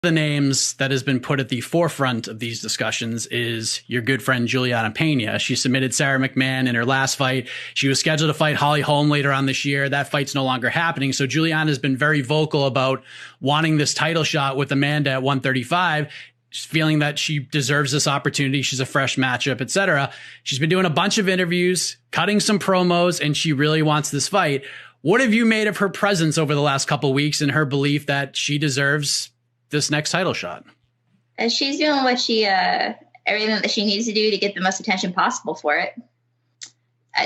The names that has been put at the forefront of these discussions is your good friend Juliana Pena. She submitted Sarah McMahon in her last fight. She was scheduled to fight Holly Holm later on this year. That fight's no longer happening. So Juliana has been very vocal about wanting this title shot with Amanda at 135. She's feeling that she deserves this opportunity. She's a fresh matchup, etc. She's been doing a bunch of interviews, cutting some promos, and she really wants this fight. What have you made of her presence over the last couple of weeks and her belief that she deserves this next title shot? And she's doing what everything that she needs to do to get the most attention possible for it.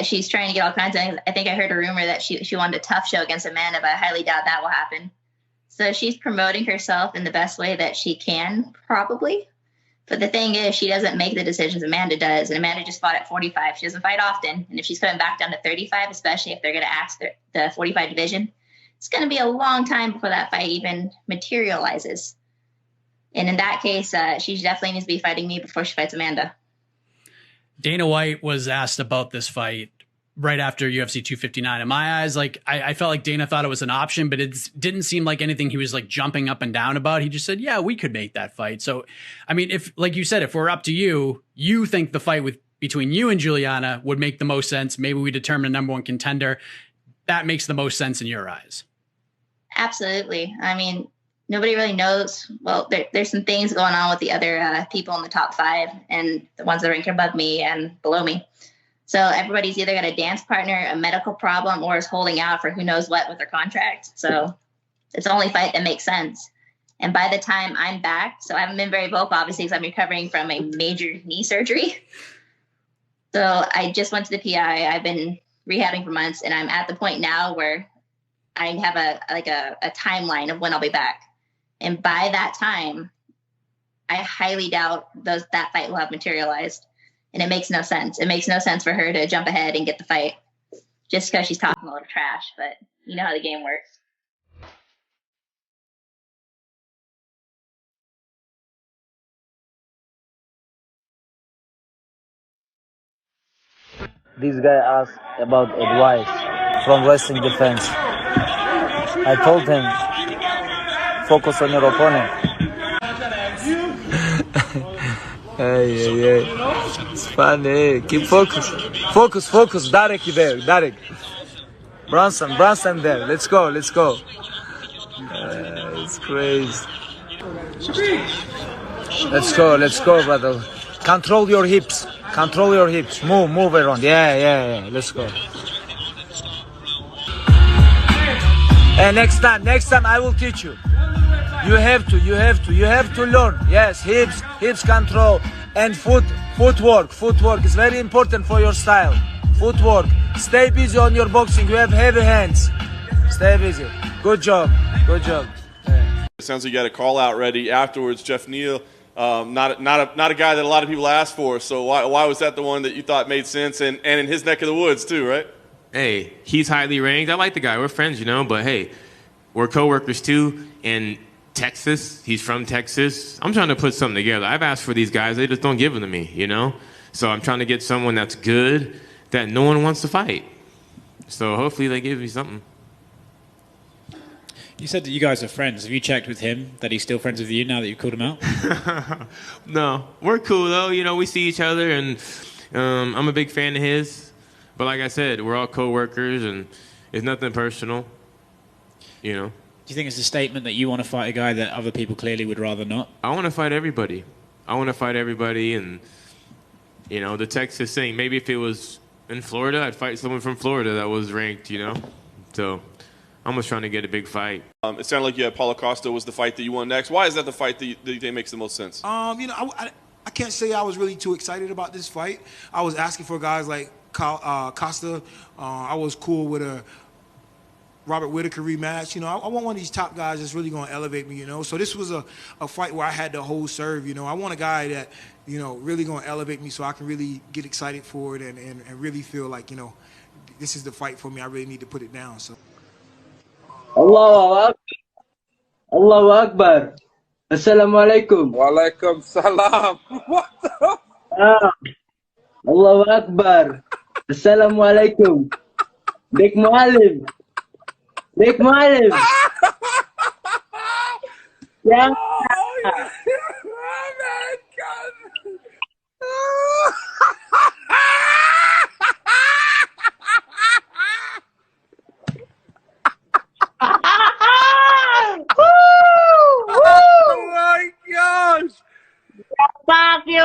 She's trying to get all kinds of things. I think I heard a rumor that she wanted a tough show against Amanda, but I highly doubt that will happen. So she's promoting herself in the best way that she can, probably. But the thing is, she doesn't make the decisions Amanda does. And Amanda just fought at 45. She doesn't fight often. And if she's coming back down to 35, especially if they're going to ask the 45 division, it's going to be a long time before that fight even materializes. And in that case, she definitely needs to be fighting me before she fights Amanda. Dana White was asked about this fight right after UFC 259. In my eyes, I felt like Dana thought it was an option, but it didn't seem like anything he was like jumping up and down about. He just said, yeah, we could make that fight. So, I mean, if, like you said, if we're up to you, you think the fight between you and Juliana would make the most sense. Maybe we determine a number one contender. That makes the most sense in your eyes. Absolutely. I mean, nobody really knows. Well, there's some things going on with the other people in the top 5 and the ones that are ranked above me and below me. So everybody's either got a dance partner, a medical problem, or is holding out for who knows what with their contract. So it's the only fight that makes sense. And by the time I'm back, so I haven't been very vocal, obviously, because I'm recovering from a major knee surgery. So I just went to the PI. I've been rehabbing for months, and I'm at the point now where I have a timeline of when I'll be back. And by that time, I highly doubt that fight will have materialized. And it makes no sense. It makes no sense for her to jump ahead and get the fight just because she's talking a lot of trash. But you know how the game works. This guy asked about advice from wrestling defense. I told him, focus on your opponent. Hey. It's funny. Keep focus. Focus. Derek there. Derek. Bronson there. Let's go. It's crazy. Let's go, brother. Control your hips. Move around. Yeah. Let's go. And next time I will teach you. You have to learn. Yes, hips control and footwork. Footwork is very important for your style. Footwork. Stay busy on your boxing. You have heavy hands. Stay busy. Good job. Yeah. It sounds like you got a call out ready afterwards. Jeff Neal, not a guy that a lot of people ask for. So why was that the one that you thought made sense and in his neck of the woods too, right? Hey, he's highly ranked. I like the guy. We're friends, but hey, we're coworkers too. And Texas, he's from Texas. I'm trying to put something together. I've asked for these guys, they just don't give them to me, So I'm trying to get someone that's good, that no one wants to fight. So hopefully they give me something. You said that you guys are friends. Have you checked with him that he's still friends with you now that you called him out? No, we're cool though. We see each other, and I'm a big fan of his. But like I said, we're all co-workers, and it's nothing personal, Do you think it's a statement that you want to fight a guy that other people clearly would rather not? I want to fight everybody. And, the Texas thing, maybe if it was in Florida, I'd fight someone from Florida that was ranked, So I'm just trying to get a big fight. It sounded like Paulo Costa was the fight that you won next. Why is that the fight that you think makes the most sense? I can't say I was really too excited about this fight. I was asking for guys like Costa. I was cool with a Robert Whittaker rematch. I want one of these top guys that's really going to elevate me, So this was a fight where I had to hold serve, I want a guy that, really going to elevate me so I can really get excited for it and really feel like, this is the fight for me. I really need to put it down. So. Allahu Akbar. Assalamualaikum. Walaikum salam. What the? Allahu Akbar. Assalamualaikum. Big Mualim. Yeah. my God. Oh my gosh! Fuck you!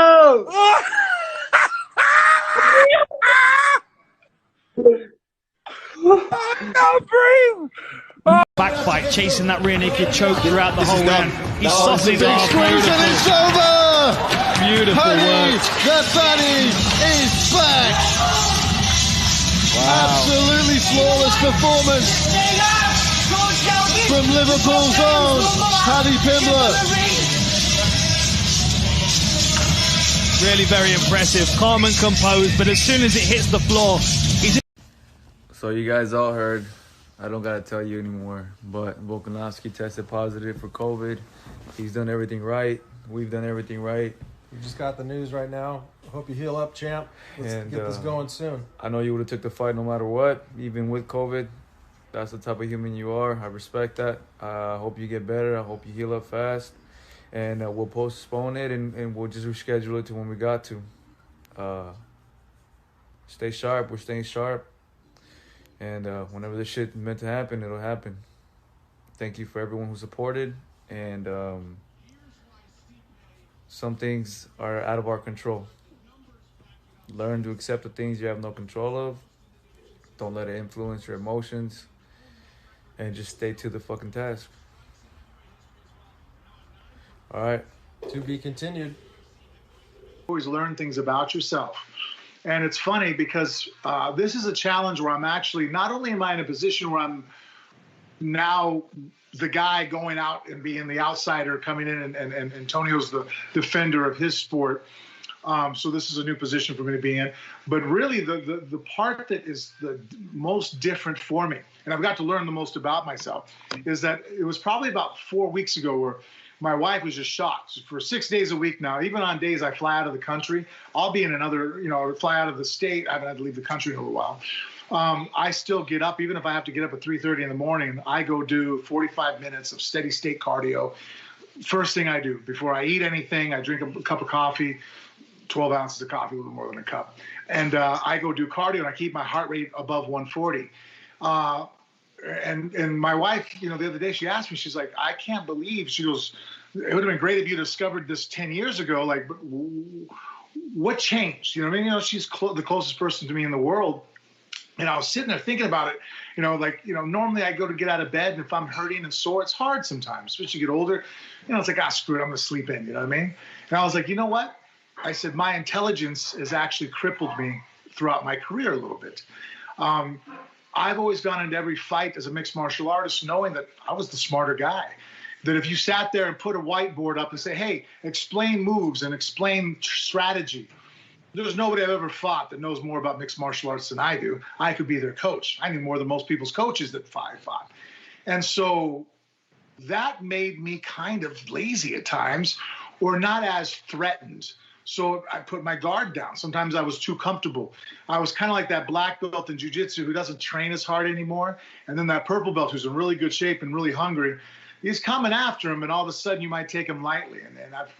I can't breathe! Back fight, chasing that rear naked choke throughout the whole round. He's softened off. And it's over! Beautiful Honey, work. the Fanny is back! Wow. Absolutely flawless performance from Liverpool's own Paddy Pimblett. Really very impressive. Calm and composed, but as soon as it hits the floor, he's in. So you guys all heard, I don't gotta tell you anymore, but Volkanovski tested positive for COVID. He's done everything right. We've done everything right. You just got the news right now. I hope you heal up, champ. Let's get this going soon. I know you would have took the fight no matter what, even with COVID. That's the type of human you are. I respect that. I hope you get better. I hope you heal up fast. And we'll postpone it and we'll just reschedule it to when we got to. Stay sharp. We're staying sharp. And whenever this shit is meant to happen, it'll happen. Thank you for everyone who supported. And some things are out of our control. Learn to accept the things you have no control of. Don't let it influence your emotions. And just stay to the fucking task. All right. To be continued. Always learn things about yourself. And it's funny because this is a challenge where I'm actually, not only am I in a position where I'm now the guy going out and being the outsider coming in and Antonio's the defender of his sport. So this is a new position for me to be in. But really the part that is the most different for me, and I've got to learn the most about myself, is that it was probably about 4 weeks ago where my wife was just shocked. For 6 days a week now, even on days I fly out of the country, I'll be in another, fly out of the state. I haven't had to leave the country in a little while. I still get up, even if I have to get up at 3:30 in the morning, I go do 45 minutes of steady state cardio. First thing I do before I eat anything, I drink a cup of coffee, 12 ounces of coffee, a little more than a cup. And I go do cardio and I keep my heart rate above 140. And my wife, the other day she asked me, she's like, I can't believe, she goes, it would have been great if you discovered this 10 years ago. Like, but what changed? You know what I mean? She's the closest person to me in the world. And I was sitting there thinking about it, normally I go to get out of bed and if I'm hurting and sore, it's hard sometimes, especially as you get older. It's like, screw it, I'm going to sleep in, you know what I mean? And I was like, you know what? I said, my intelligence has actually crippled me throughout my career a little bit. I've always gone into every fight as a mixed martial artist knowing that I was the smarter guy. That if you sat there and put a whiteboard up and say, hey, explain moves and explain strategy, there's nobody I've ever fought that knows more about mixed martial arts than I do. I could be their coach. I knew more than most people's coaches that fought. And so that made me kind of lazy at times or not as threatened. So I put my guard down. Sometimes I was too comfortable. I was kind of like that black belt in jiu-jitsu who doesn't train as hard anymore. And then that purple belt who's in really good shape and really hungry. He's coming after him, and all of a sudden you might take him lightly. And I've,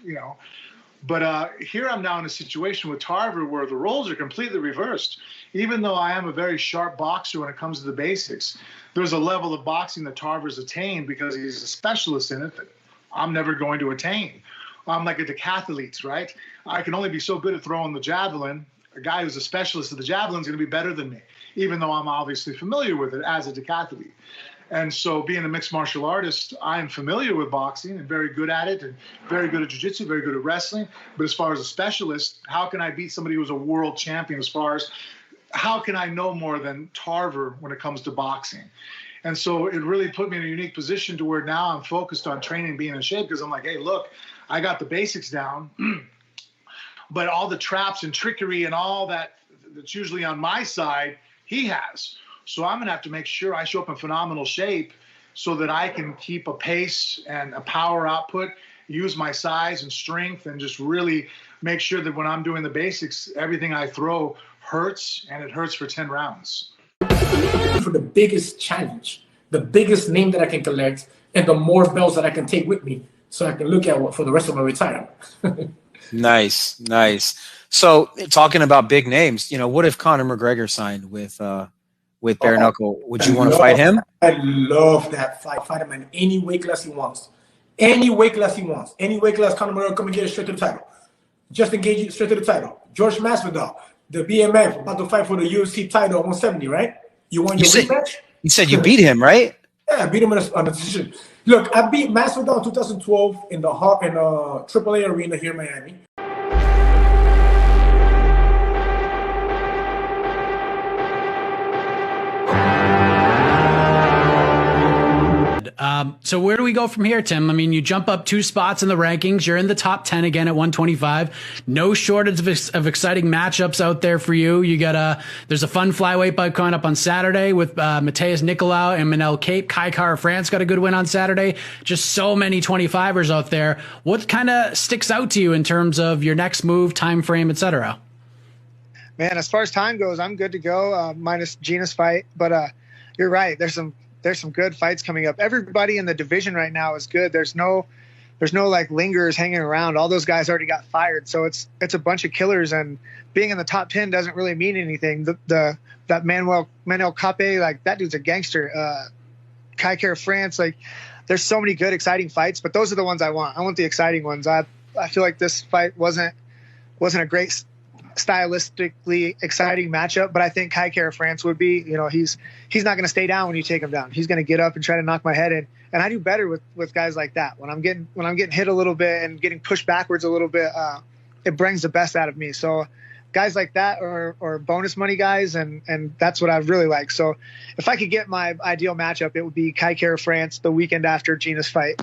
But here I'm now in a situation with Tarver where the roles are completely reversed. Even though I am a very sharp boxer when it comes to the basics, there's a level of boxing that Tarver's attained because he's a specialist in it that I'm never going to attain. I'm like a decathlete, right? I can only be so good at throwing the javelin. A guy who's a specialist of the javelin is going to be better than me, even though I'm obviously familiar with it as a decathlete. And so being a mixed martial artist, I am familiar with boxing and very good at it and very good at jiu-jitsu, very good at wrestling. But as far as a specialist, how can I beat somebody who's a world champion? As far as how can I know more than Tarver when it comes to boxing? And so it really put me in a unique position to where now I'm focused on training and being in shape because I'm like, hey, look, I got the basics down, but all the traps and trickery and all that's usually on my side, he has. So I'm going to have to make sure I show up in phenomenal shape so that I can keep a pace and a power output, use my size and strength, and just really make sure that when I'm doing the basics, everything I throw hurts, and it hurts for 10 rounds. For the biggest challenge, the biggest name that I can collect, and the more belts that I can take with me, so I can look at what for the rest of my retirement. Nice. So talking about big names, what if Conor McGregor signed with bare knuckle? Would you want to fight him? I love that fight. Fight him in any weight class he wants. Any weight class he wants. Any weight class, Conor McGregor come and get it straight to the title. Just engage it straight to the title. George Masvidal, the BMF, about to fight for the UFC title at 170, right? You want your rematch? You said you beat him, right? Yeah, I beat him on a decision. Look, I beat Masvidal in 2012 in the AAA arena here in Miami. So where do we go from here, Tim? I mean, you jump up 2 spots in the rankings. You're in the top 10 again at 125. No shortage of exciting matchups out there for you. You got there's a fun flyweight bout coming up on Saturday with Mateus Nicolau and Manel Cape. Kai Kara France got a good win on Saturday. Just so many 25ers out there. What kind of sticks out to you in terms of your next move, time frame, etc.? Man, as far as time goes, I'm good to go, minus Gina's fight. But you're right. There's some good fights coming up. Everybody in the division right now is good. There's no like lingers hanging around. All those guys already got fired. So it's a bunch of killers, and being in the top 10 doesn't really mean anything. That Manel Cape, like that dude's a gangster. Kai Kara France, like there's so many good, exciting fights, but those are the ones I want. I want the exciting ones. I feel like this fight wasn't a great stylistically exciting matchup, but I think Kai Kara France would be. He's not going to stay down when you take him down. He's going to get up and try to knock my head in, and I do better with guys like that. When I'm getting hit a little bit and getting pushed backwards a little bit, it brings the best out of me. So guys like that or bonus money guys, and that's what I really like. So if I could get my ideal matchup, it would be Kai Kara France the weekend after Gina's fight.